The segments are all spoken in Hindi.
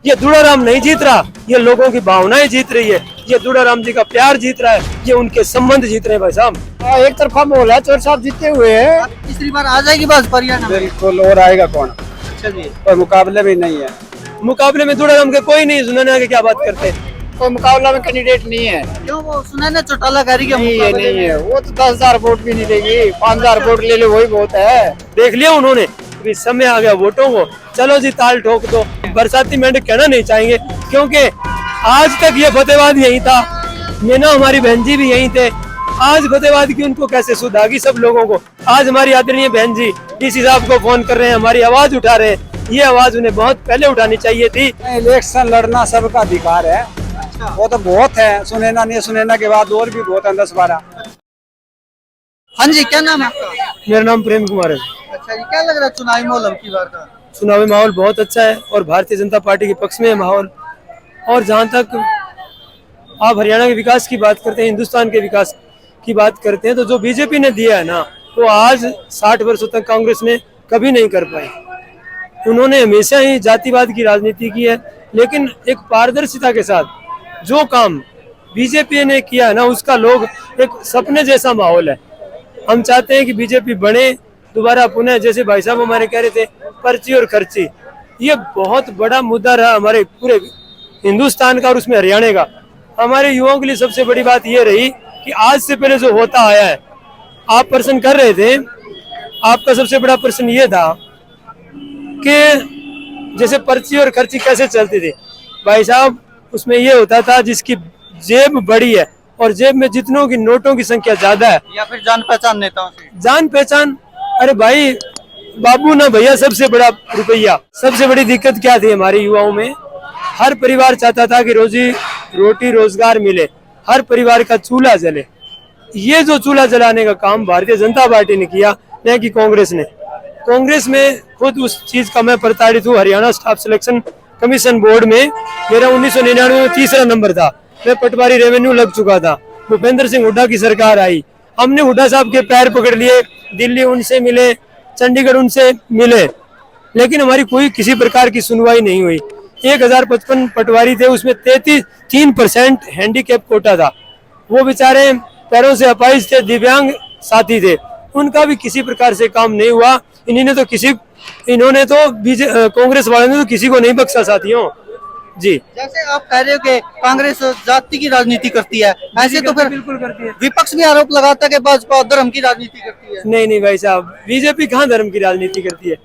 ये दुड़ाराम नहीं जीत रहा, ये लोगों की भावनाएं जीत रही है, ये दुड़ाराम जी का प्यार जीत रहा है, ये उनके संबंध जीत रहे हैं भाई साहब। एक तरफा माहौल है, चोर साहब जीते हुए हैं। तीसरी बार आ जाएगी बस हरियाणा में। बिल्कुल, और आएगा कौन? अच्छा जी, कोई मुकाबले में नहीं है। मुकाबले में दुड़ाराम के कोई नहीं, सुनने आगे क्या बात करते हैं। कोई मुकाबला में कैंडिडेट नहीं है। क्यों? वो सुना ना चौटालाकारी के नहीं है, मुकाबले नहीं है। में। वो तो 10,000 वोट भी नहीं लेगी, 5,000 वोट ले ले वही बहुत है। देख लिया उन्होंने, अभी समय आ गया वोटों को, चलो जी ताल ठोक दो। बरसाती मेंढक कहना नहीं चाहेंगे, क्योंकि आज तक ये फतेहबाद यही था, मीना हमारी बहन जी भी यही थे। आज फतेहबाद की उनको कैसे सुध आ गई सब लोगों को। आज हमारी आदरणीय बहन जी डीसी साहब को फोन कर रहे हैं, हमारी आवाज उठा रहे हैं। ये आवाज उन्हें बहुत पहले उठानी चाहिए थी। इलेक्शन लड़ना सबका अधिकार है। वो तो बहुत है, सुनैना नहीं, सुनैना के बाद और भी बहुत है, 10-12। हाँ जी, क्या नाम है आपका? मेरा नाम प्रेम कुमार है। अच्छा जी, क्या लग रहा है चुनावी माहौल अब की बार का? चुनावी माहौल बहुत अच्छा है और भारतीय जनता पार्टी के पक्ष में है माहौल। और जहाँ तक आप हरियाणा के विकास की बात करते हैं, हिंदुस्तान के विकास की बात करते हैं, तो जो बीजेपी ने दिया है ना, वो आज 60 वर्षों तक कांग्रेस ने कभी नहीं कर पाए। उन्होंने हमेशा ही जातिवाद की राजनीति की है, लेकिन एक पारदर्शिता के साथ जो काम बीजेपी ने किया है ना, उसका लोग एक सपने जैसा माहौल है। हम चाहते हैं कि बीजेपी बने दोबारा पुनः, जैसे भाई साहब हमारे कह रहे थे, पर्ची और खर्ची, ये बहुत बड़ा मुद्दा रहा हमारे पूरे हिंदुस्तान का और उसमें हरियाणा का। हमारे युवाओं के लिए सबसे बड़ी बात ये रही कि आज से पहले जो होता आया है, आप प्रश्न कर रहे थे, आपका सबसे बड़ा प्रश्न ये था कि जैसे पर्ची और खर्ची कैसे चलती थी। भाई साहब, उसमें ये होता था जिसकी जेब बड़ी है और जेब में जितनों की नोटों की संख्या ज्यादा है, या फिर जान पहचान नेताओं से? जान पहचान। अरे भाई बाबू ना भैया, सबसे बड़ा रुपया। सबसे बड़ी दिक्कत क्या थी हमारे युवाओं में? हर परिवार चाहता था कि रोटी रोजगार मिले, हर परिवार का चूल्हा जले। ये जो चूल्हा जलाने का काम भारतीय जनता पार्टी ने किया, न कि कांग्रेस ने। कांग्रेस में खुद उस चीज का मैं प्रताड़ित हूँ। Haryana staff selection commission board में मेरा 1999 में तीसरा नंबर था। मैं पटवारी रेवेन्यू लग चुका था। भूपेंद्र सिंह हुड्डा की सरकार आई, हमने हुड्डा साहब के पैर पकड़ लिए, दिल्ली उनसे मिले, चंडीगढ़ उनसे मिले, लेकिन हमारी कोई किसी प्रकार की सुनवाई नहीं हुई। 1055 पटवारी थे, उसमें 3% हैंडीकैप कोटा था। वो बेचारे पैरों से अपाहिज थे, दिव्यांग साथी थे, उनका भी किसी प्रकार से काम नहीं हुआ। इन्होंने तो कांग्रेस वालों ने तो किसी को नहीं बख्शा साथियों जी। जैसे आप कह रहे हो कि कांग्रेस जाति की राजनीति करती है, ऐसे तो फिर बिल्कुल करती है। विपक्ष भी आरोप लगाता है कि भाजपा धर्म की राजनीति करती है। नहीं नहीं भाई साहब, बीजेपी कहाँ धर्म की राजनीति करती है?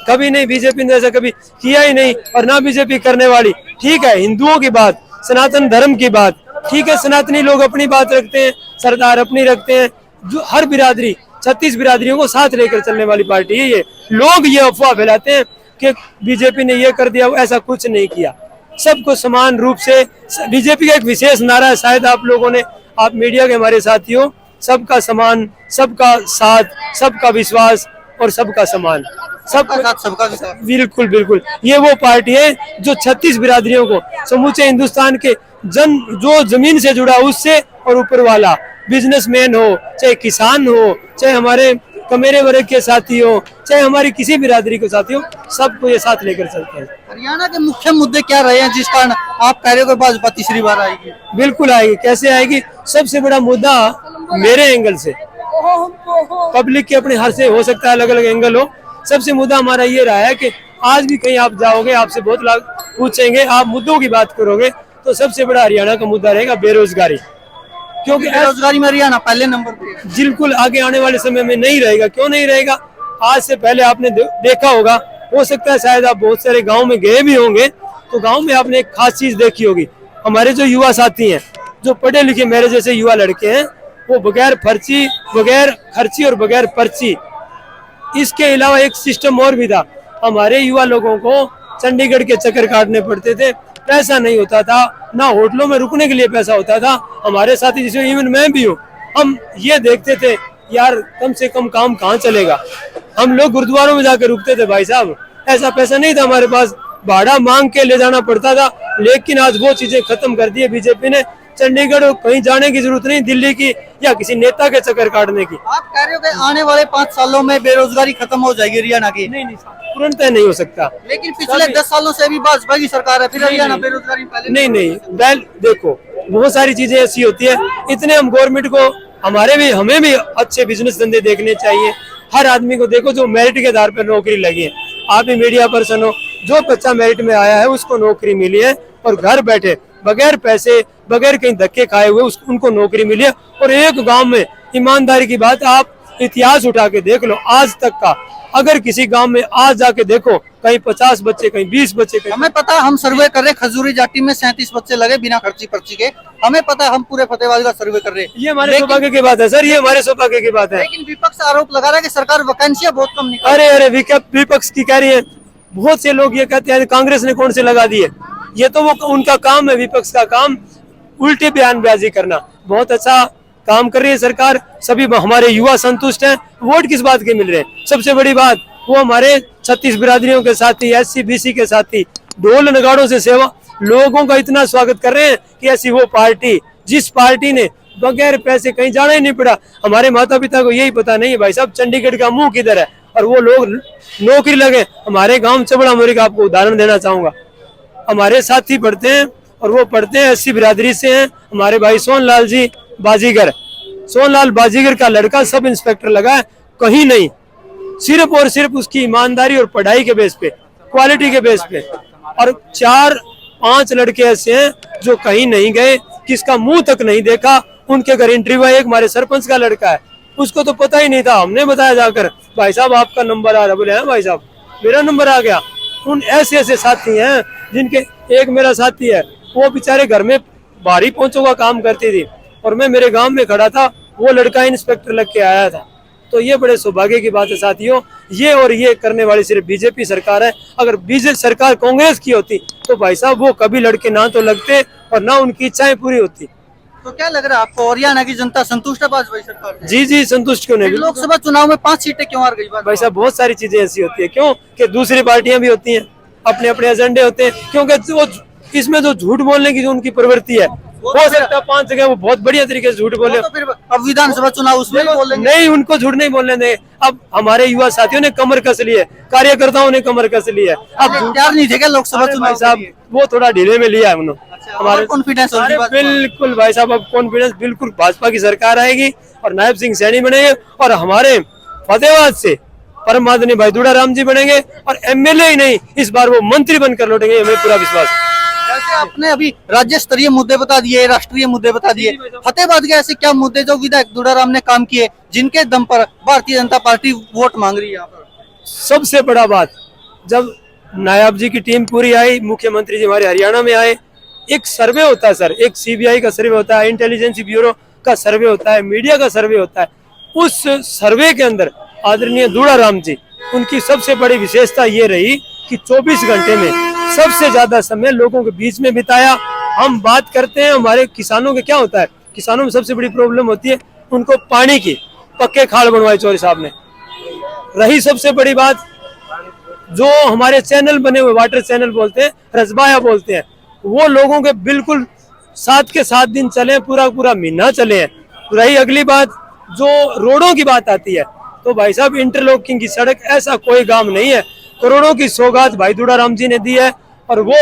कभी नहीं, बीजेपी ने ऐसा कभी किया ही नहीं और ना बीजेपी करने वाली। ठीक है, हिंदुओं की बात, सनातन धर्म की बात, ठीक है, सनातनी लोग अपनी बात रखते हैं, सरदार अपनी रखते हैं। जो हर बिरादरी, 36 बिरादरियों को साथ लेकर चलने वाली पार्टी है ये। लोग ये अफवाह फैलाते हैं कि बीजेपी ने ये कर दिया, ऐसा कुछ नहीं किया। सबको समान रूप से, बीजेपी का एक विशेष नारा है, शायद आप लोगों ने, आप मीडिया के हमारे साथियों, सबका समान, सबका साथ, सबका विश्वास और सबका सम्मान। सबका साथ सबका विकास। बिल्कुल बिल्कुल, ये वो पार्टी है जो 36 बिरादरियों को, समूचे हिंदुस्तान के जो जमीन से जुड़ा उससे और ऊपर वाला, बिजनेसमैन हो, चाहे किसान हो, चाहे हमारे कमेरे वर्ग के साथी हो, चाहे हमारी किसी बिरादरी के साथी हो, सबको ये साथ लेकर चलते हैं। हरियाणा के मुख्य मुद्दे क्या रहे हैं जिस कारण आप कह रहे हो कि भाजपा तीसरी बार आएगी? बिल्कुल आएगी, कैसे आएगी? सबसे बड़ा मुद्दा मेरे एंगल से, पब्लिक के अपने हर से हो सकता है अलग अलग एंगल हो, सबसे मुद्दा हमारा ये रहा है कि आज भी कहीं आप जाओगे, आपसे बहुत लोग पूछेंगे, आप मुद्दों की बात करोगे, तो सबसे बड़ा हरियाणा का मुद्दा रहेगा बेरोजगारी। क्योंकि बेरोजगारी में हरियाणा पहले नंबर पे है। बिल्कुल आगे आने वाले समय में नहीं रहेगा। क्यों नहीं रहेगा? आज से पहले आपने देखा होगा, हो सकता है शायद आप बहुत सारे गांव में गए भी होंगे, तो गांव में आपने एक खास चीज देखी होगी। हमारे जो युवा साथी हैं, जो पढ़े लिखे मेरे जैसे युवा लड़के हैं, वो बगैर खर्ची और बगैर पर्ची, इसके अलावा एक सिस्टम और भी था। हमारे युवा लोगों को चंडीगढ़ के चक्कर काटने पड़ते थे, पैसा नहीं होता था, ना होटलों में रुकने के लिए पैसा होता था। हमारे साथी, जिसमें इवन मैं भी हूँ, हम ये देखते थे यार कम से कम काम कहाँ चलेगा, हम लोग गुरुद्वारों में जाकर रुकते थे। भाई साहब, ऐसा पैसा नहीं था हमारे पास, भाड़ा मांग के ले जाना पड़ता था। लेकिन आज वो चीजें खत्म कर दी है बीजेपी ने। चंडीगढ़ कहीं जाने की जरूरत नहीं, दिल्ली की या किसी नेता के चक्कर काटने की। आप कह रहे हो कि आने वाले 5 सालों में बेरोजगारी खत्म हो जाएगी हरियाणा की, नहीं तुरंत नहीं हो सकता। लेकिन पिछले 10 सालों से भी भाजपा की सरकार है, फिर हरियाणा बेरोजगारी पहले नहीं बैल देखो, बहुत सारी चीजें ऐसी होती है, इतने हम गवर्नमेंट को हमें भी अच्छे बिजनेस धंधे देखने चाहिए। हर आदमी को देखो जो मेरिट के आधार पर नौकरी लगी है, आप भी मीडिया पर्सन हो, जो बच्चा मेरिट में आया है उसको नौकरी मिली है और घर बैठे बगैर पैसे बगैर कहीं धक्के खाए हुए उनको नौकरी मिली है। और एक गांव में ईमानदारी की बात, आप इतिहास उठा के देख लो आज तक का, अगर किसी गांव में आज जाके देखो कहीं 50 बच्चे कहीं 20 बच्चे कहीं, हमें पता है, हम सर्वे कर रहे हैं, खजूरी जाटी में 37 बच्चे लगे बिना खर्ची पर्ची के, हमें पता है, हम पूरे फतेहाबाद का सर्वे कर रहे हैं। ये हमारे सौभाग्य की बात है सर, ये हमारे सौभाग्य की बात है। लेकिन विपक्ष आरोप लगा रहा है कि सरकार वैकेंसियां बहुत कम निकाल अरे विपक्ष की कह रही है, बहुत से लोग ये कहते हैं कांग्रेस ने कौन से लगा दिए, ये तो वो उनका काम है, विपक्ष का काम उल्टे बयानबाजी करना। बहुत अच्छा काम कर रही है सरकार, सभी हमारे युवा संतुष्ट हैं। वोट किस बात के मिल रहे हैं, सबसे बड़ी बात वो हमारे 36 बिरादरियों के साथी, SC BC के साथी ढोल नगाड़ों से सेवा, लोगों का इतना स्वागत कर रहे हैं कि ऐसी वो पार्टी जिस पार्टी ने बगैर पैसे कहीं जाना ही नहीं पड़ा। हमारे माता पिता को यही पता नहीं है भाई साहब चंडीगढ़ का मुंह किधर है, और वो लोग नौकरी लगे। हमारे गांव चबड़ा मोरी का आपको उदाहरण देना चाहूंगा, हमारे साथी पढ़ते हैं और वो पढ़ते हैं 80 बिरादरी से हैं, हमारे भाई सोनलाल जी बाजीगर, सोनलाल बाजीगर का लड़का सब इंस्पेक्टर लगा है, कहीं नहीं, सिर्फ और सिर्फ उसकी ईमानदारी और पढ़ाई के बेस पे, क्वालिटी के बेस पे। और 4-5 लड़के ऐसे हैं जो कहीं नहीं गए, किसका मुंह तक नहीं देखा, उनके घर इंटरव्यू है। एक हमारे सरपंच का लड़का है, उसको तो पता ही नहीं था, हमने बताया जाकर भाई साहब आपका नंबर आ रहा, बोले हैं भाई साहब मेरा नंबर आ गया। उन ऐसे ऐसे साथी हैं जिनके, एक मेरा साथी है वो बेचारे घर में भारी पहुंचों का काम करती थी और मैं मेरे गांव में खड़ा था, वो लड़का इंस्पेक्टर लग के आया था। तो ये बड़े सौभाग्य की बात है साथियों, ये और ये करने वाली सिर्फ बीजेपी सरकार है। अगर बीजेपी सरकार कांग्रेस की होती तो भाई साहब वो कभी लड़के ना तो लगते और ना उनकी इच्छाएं पूरी होती। तो क्या लग रहा है आपको, हरियाणा की जनता संतुष्ट है भाजपा सरकार से? जी संतुष्ट क्यों नहीं। लोकसभा चुनाव में 5 सीटें क्यों हार गई भाई साहब बहुत सारी चीजें ऐसी होती है, क्यों कि दूसरी पार्टियां भी होती हैं, अपने अपने एजेंडे होते हैं, क्योंकि वो इसमें जो झूठ बोलने की जो उनकी प्रवृत्ति है, हो सकता है 5 जगह वो बहुत बढ़िया तरीके से झूठ बोले, तो फिर अब विधानसभा चुनाव उसमें भी बोलेंगे। नहीं उनको झूठ नहीं बोलने देंगे। अब हमारे युवा साथियों ने कमर कस ली है, कार्यकर्ताओं ने कमर कस ली है, अब तैयार नहीं थे क्या लोकसभा चुनाव साहब वो थोड़ा ढीले में लिया है उन्होंने। हमारे कॉन्फिडेंस बिल्कुल भाई साहब, अब कॉन्फिडेंस बिल्कुल भाजपा की सरकार आएगी और नायब सिंह सैनी बनेंगे और हमारे फतेहाबाद से परम आदरणीय भाई दूड़ा राम जी बनेंगे और MLA ही नहीं, इस बार वो मंत्री बनकर लौटेंगे, हमें पूरा विश्वास है। जैसे आपने अभी राज्य स्तरीय मुद्दे बता दिए, राष्ट्रीय मुद्दे बता दिए, फतेहाबाद के ऐसे क्या मुद्दे जो विधायक दूड़ाराम ने काम किए जिनके दम पर भारतीय जनता पार्टी वोट मांग रही है यहाँ पर? सबसे बड़ा बात, जब नायब जी की टीम पूरी आई, मुख्यमंत्री जी हमारे हरियाणा में आए, एक सर्वे होता है सर, एक CBI का सर्वे होता है, इंटेलिजेंस ब्यूरो का सर्वे होता है, मीडिया का सर्वे होता है। उस सर्वे के अंदर आदरणीय दूड़ाराम जी, उनकी सबसे बड़ी विशेषता ये रही कि 24 घंटे में सबसे ज्यादा समय लोगों के बीच में बिताया। हम बात करते हैं हमारे किसानों के, क्या होता है किसानों में सबसे बड़ी प्रॉब्लम होती है उनको पानी की, पक्के खाड़ बनवाए चौधरी साहब ने। रही सबसे बड़ी बात, जो हमारे चैनल बने हुए, वाटर चैनल बोलते हैं, रसबाया बोलते हैं, वो लोगों के बिल्कुल 7 के 7 दिन चले, पूरा महीना चले हैं। रही अगली बात, जो रोडों की बात आती है, तो भाई साहब इंटरलॉकिंग की सड़क ऐसा कोई काम नहीं है, करोड़ों की सौगात भाई दूड़ाराम जी ने दी है। और वो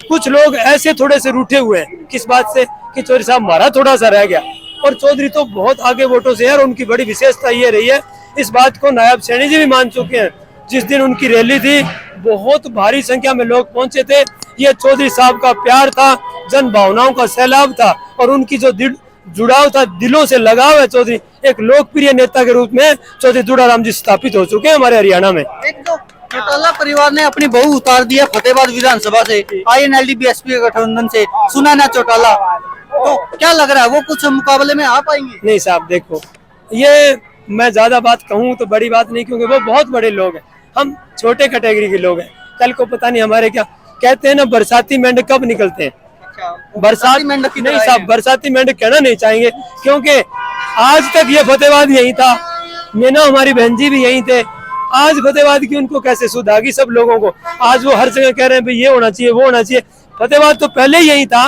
कुछ लोग ऐसे थोड़े से रूठे हुए हैं, किस बात से कि चौधरी साहब हमारा थोड़ा सा रह गया, और चौधरी तो बहुत आगे वोटों से है और उनकी बड़ी विशेषता ये रही है, इस बात को नायब सैनी जी भी मान चुके हैं। जिस दिन उनकी रैली थी बहुत भारी संख्या में लोग पहुंचे थे, ये चौधरी साहब का प्यार था, जन भावनाओं का सैलाब था और उनकी जो जुड़ाव था, दिलों से लगाव है। चौधरी एक लोकप्रिय नेता के रूप में चौधरी दूड़ाराम जी स्थापित हो चुके हैं हमारे हरियाणा में। एक तो चौटाला परिवार ने अपनी बहू उतार दिया फतेहाबाद विधानसभा से, INLD BSP के गठबंधन से, सुनैना चौटाला, तो क्या लग रहा है वो कुछ मुकाबले में आ पाएंगे? नहीं साहब देखो, ये मैं ज्यादा बात कहूँ तो बड़ी बात नहीं, क्योंकि वो बहुत बड़े लोग हैं, हम छोटे कैटेगरी के लोग हैं। कल को पता नहीं हमारे क्या कहते हैं ना, बरसाती मेंढक कब निकलते हैं, बरसाती मेंढक नहीं साहब, बरसाती मेंढक कहना नहीं चाहेंगे, क्योंकि आज तक ये फतेहाबाद यही था, मीना हमारी बहन जी भी यही थे। आज फतेहाबाद की उनको कैसे सुध आ गई सब लोगों को, आज वो हर जगह कह रहे हैं भाई ये होना चाहिए वो होना चाहिए। फतेहाबाद तो पहले ही यही था,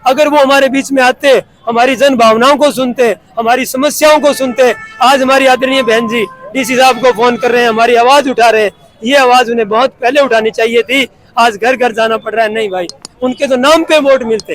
अगर वो हमारे बीच में आते, हमारी जन भावनाओं को सुनते, हमारी समस्याओं को सुनते। आज हमारी आदरणीय बहन जी डीसी साहब को फोन कर रहे हैं, हमारी आवाज उठा रहे हैं। ये आवाज उन्हें बहुत पहले उठानी चाहिए थी। आज घर घर जाना पड़ रहा है। नहीं भाई, उनके तो नाम पे वोट मिलते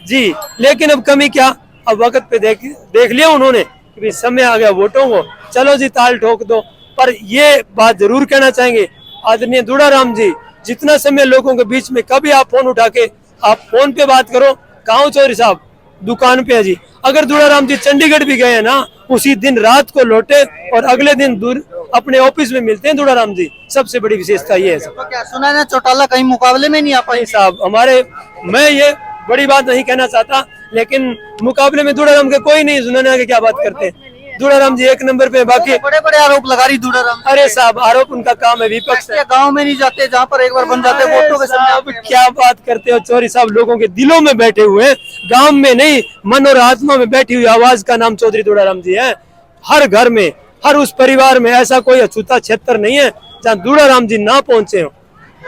जी, लेकिन अब कमी क्या, अब वक्त पे देख लिया उन्होंने कि भाई समय आ गया वोटों को, चलो जी ताल ठोक दो। पर ये बात जरूर कहना चाहेंगे आदरणीय दुड़ाराम जी, जितना समय लोगों के बीच में, कभी आप फोन उठा के आप फोन पे बात करो, गाँव चौधरी साहब दुकान पे है जी। अगर दुड़ाराम जी चंडीगढ़ भी गए ना, उसी दिन रात को लौटे और अगले दिन दूर अपने ऑफिस में मिलते हैं दुड़ाराम जी। सबसे बड़ी विशेषता ये है सर। तो क्या सुना है ना चौटाला कहीं मुकाबले में नहीं आ पाई? साहब हमारे, मैं ये बड़ी बात नहीं कहना चाहता, लेकिन मुकाबले में दुड़ाराम के कोई नहीं। सुनाने के क्या बात करते हैं, दुड़ाराम जी एक नंबर पे। बाकी बड़े बड़े आरोप लगा रही दुड़ाराम। अरे साहब, आरोप उनका काम है, विपक्ष है। गांव में नहीं जाते, जहाँ पर एक बार बन जाते वोटों के सामने। अब क्या बात करते हो चौधरी साहब, लोगों के दिलों में बैठे हुए हैं, गांव में नहीं, मन और आत्मा में बैठी हुई आवाज का नाम चौधरी दुड़ाराम जी है। हर घर में, हर उस परिवार में ऐसा कोई अछूता क्षेत्र नहीं है जहाँ दुड़ाराम जी ना पहुंचे हो।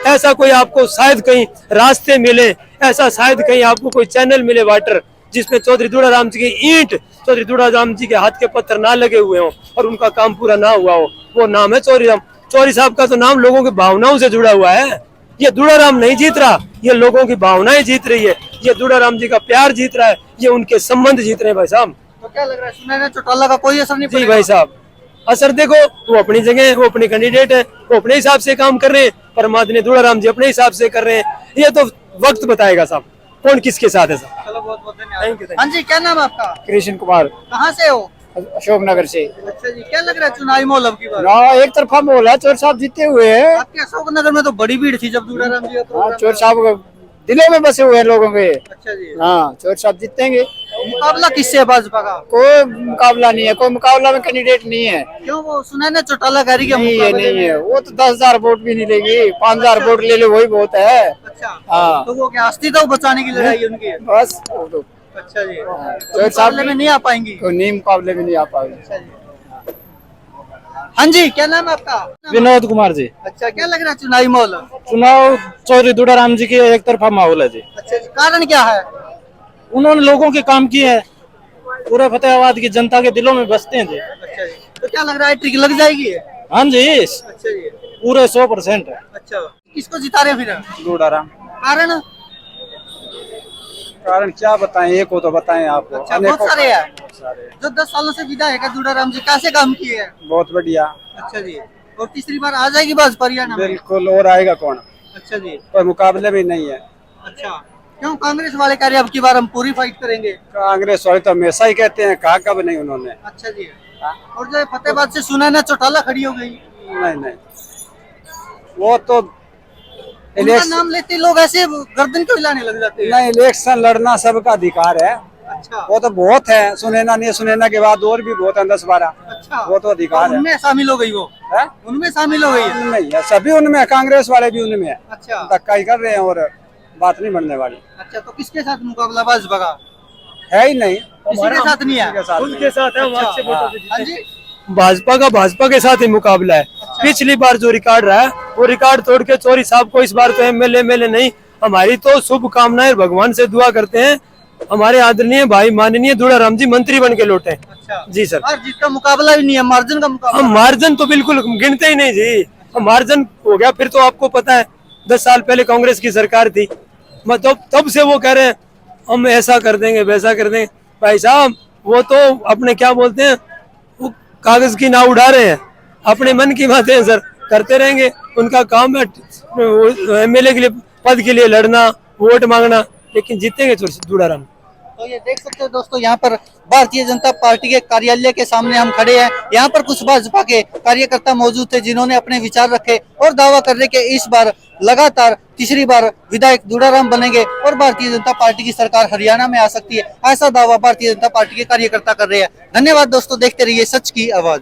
ऐसा कोई आपको शायद कहीं रास्ते मिले, ऐसा शायद कहीं आपको कोई चैनल मिले वाटर, जिसमें चौधरी दुड़ाराम जी की ईंट, चौधरी दुड़ाराम जी के हाथ के पत्थर ना लगे हुए हो और उनका काम पूरा ना हुआ हो। वो नाम है चौधरी राम। चौधरी साहब का तो नाम लोगों की भावनाओं से जुड़ा हुआ है। ये दुड़ाराम नहीं जीत रहा, ये लोगों की भावनाएं जीत रही है। ये दुड़ाराम जी का प्यार जीत रहा है, ये उनके संबंध जीत रहे हैं भाई साहब। तो क्या लग रहा है, सुना है ना चौटाला का कोई असर नहीं जी पड़ेगा? भाई साहब, असर देखो, वो अपनी जगह है, वो अपने कैंडिडेट है, वो अपने हिसाब से काम कर रहे हैं। परमात्मा दुड़ाराम जी अपने हिसाब से कर रहे हैं। ये तो वक्त बताएगा साहब कौन किसके साथ है साहब। चलो बहुत बहुत धन्यवाद। Thank you. हाँ जी, क्या नाम है आपका? कृष्ण कुमार, कहाँ से हो? अशोकनगर से। अच्छा जी, क्या लग रहा है चुनावी माहौल अब की बार? ना एक तरफा माहौल है, चोर साहब जीते हुए हैं। आपके अशोकनगर में तो बड़ी भीड़ थी जब दुड़ाराम जी का हाँ, प्रोग्राम चोर था। साहब दिलों में बसे हुए हैं लोगों के। अच्छा जी, हाँ, चोर साहब जीतेंगे। मुकाबला किससे है भाजपा का? कोई मुकाबला नहीं है, कोई मुकाबला में कैंडिडेट नहीं है। क्यों, वो सुना है ना चौटाला गाड़ी के नहीं है, मुकाबले नहीं है। में? वो तो 10,000 वोट भी नहीं लेगी, 5,000 वोट ले ले वही बहुत है। अच्छा, हाँ, तो वो क्या अस्तित्व बचाने की लड़ाई है उनकी? बस वो तो अच्छा जी, चोर साहब मुकाबले में नहीं आ पाएंगी? कोई नहीं, मुकाबले में नहीं आ पाएंगे। अच्छा जी। हाँ जी, क्या नाम है आपका? विनोद कुमार जी। अच्छा, क्या लग रहा है चुनावी माहौल? चुनाव चौधरी दुड़ाराम जी की एक तरफा माहौल है जी। अच्छा जी, कारण क्या है? उन्होंने लोगों के काम किए हैं, पूरे फतेहाबाद की जनता के दिलों में बसते हैं जी। अच्छा जी, तो क्या लग रहा है ट्रिक लग जाएगी? हाँ जी, अच्छा जी, पूरे 100% है। अच्छा, किसको जिता रहे फिर? दुड़ाराम। कारण? कारण क्या बताएं, एक को तो बताएं आपको। अच्छा, बहुत सारे हैं। सारे जो 10 सालों से विधायक है दुड़ाराम जी, कैसे काम किए हैं? बहुत बढ़िया। अच्छा जी, और तीसरी बार आ जाएगी भाजपा हरियाणा में? बिल्कुल, और आएगा कौन? अच्छा जी, कोई मुकाबले में नहीं है। अच्छा, क्यों कांग्रेस वाले कह रहे हैं अब की बार हम पूरी फाइट करेंगे? कांग्रेस वाले तो हमेशा ही कहते हैं, कहा कब नहीं उन्होंने। अच्छा जी, और जो फतेहाबाद से सुना है ना चौटाला खड़ी हो गई? नहीं नहीं, वो तो उनका नाम लेते लोग ऐसे गर्दन क्यों हिलाने लग जाते हैं? नहीं, इलेक्शन लड़ना सबका अधिकार है। अच्छा, वो तो बहुत है, सुनैना नहीं, सुनैना के बाद और भी बहुत है, 10-12। अच्छा, वो तो अधिकार है। उनमें शामिल हो गई वो? है? उनमें शामिल हो गई है? नहीं है, सभी उनमें है, कांग्रेस वाले भी उनमें है। अच्छा, धक्का ही कर रहे हैं और बात नहीं बनने वाली। अच्छा, तो किसके साथ मुकाबला भाजपा का? है ही नहीं, किसी के साथ नहीं है? किसी के साथ नहीं। उनके साथ है, हम अच्छा, अच्छे वोटों से जीते। हाँ जी, भाजपा का भाजपा के साथ ही मुकाबला है। पिछली बार जो रिकॉर्ड रहा है वो रिकॉर्ड तोड़ के चौधरी साहब को इस बार तो एमएलए नहीं, हमारी तो शुभकामनाएं, भगवान से दुआ करते हैं हमारे आदरणीय भाई माननीय दुड़ाराम जी मंत्री बन के लौटे। अच्छा जी सर, और जिसका मुकाबला भी नहीं है, मार्जिन का मुकाबला? हम मार्जिन तो बिल्कुल गिनते ही नहीं जी। हम मार्जिन हो गया फिर तो आपको पता है 10 साल पहले कांग्रेस की सरकार थी, मतलब तब से वो कह रहे हैं हम ऐसा कर देंगे वैसा कर देंगे। भाई साहब वो तो अपने क्या बोलते हैं, वो कागज की नाव उड़ा रहे हैं, अपने मन की बातें सर करते रहेंगे। उनका काम है एमएलए के लिए, पद के लिए लड़ना, वोट मांगना, लेकिन जीतेंगे दुड़ाराम। तो ये देख सकते हो दोस्तों, यहाँ पर भारतीय जनता पार्टी के कार्यालय के सामने हम खड़े हैं। यहाँ पर कुछ भाजपा के कार्यकर्ता मौजूद थे जिन्होंने अपने विचार रखे और दावा कर रहे कि इस बार लगातार तीसरी बार विधायक दुड़ाराम बनेंगे और भारतीय जनता पार्टी की सरकार हरियाणा में आ सकती है। ऐसा दावा भारतीय जनता पार्टी के कार्यकर्ता कर रहे हैं। धन्यवाद दोस्तों, देखते रहिए सच की आवाज।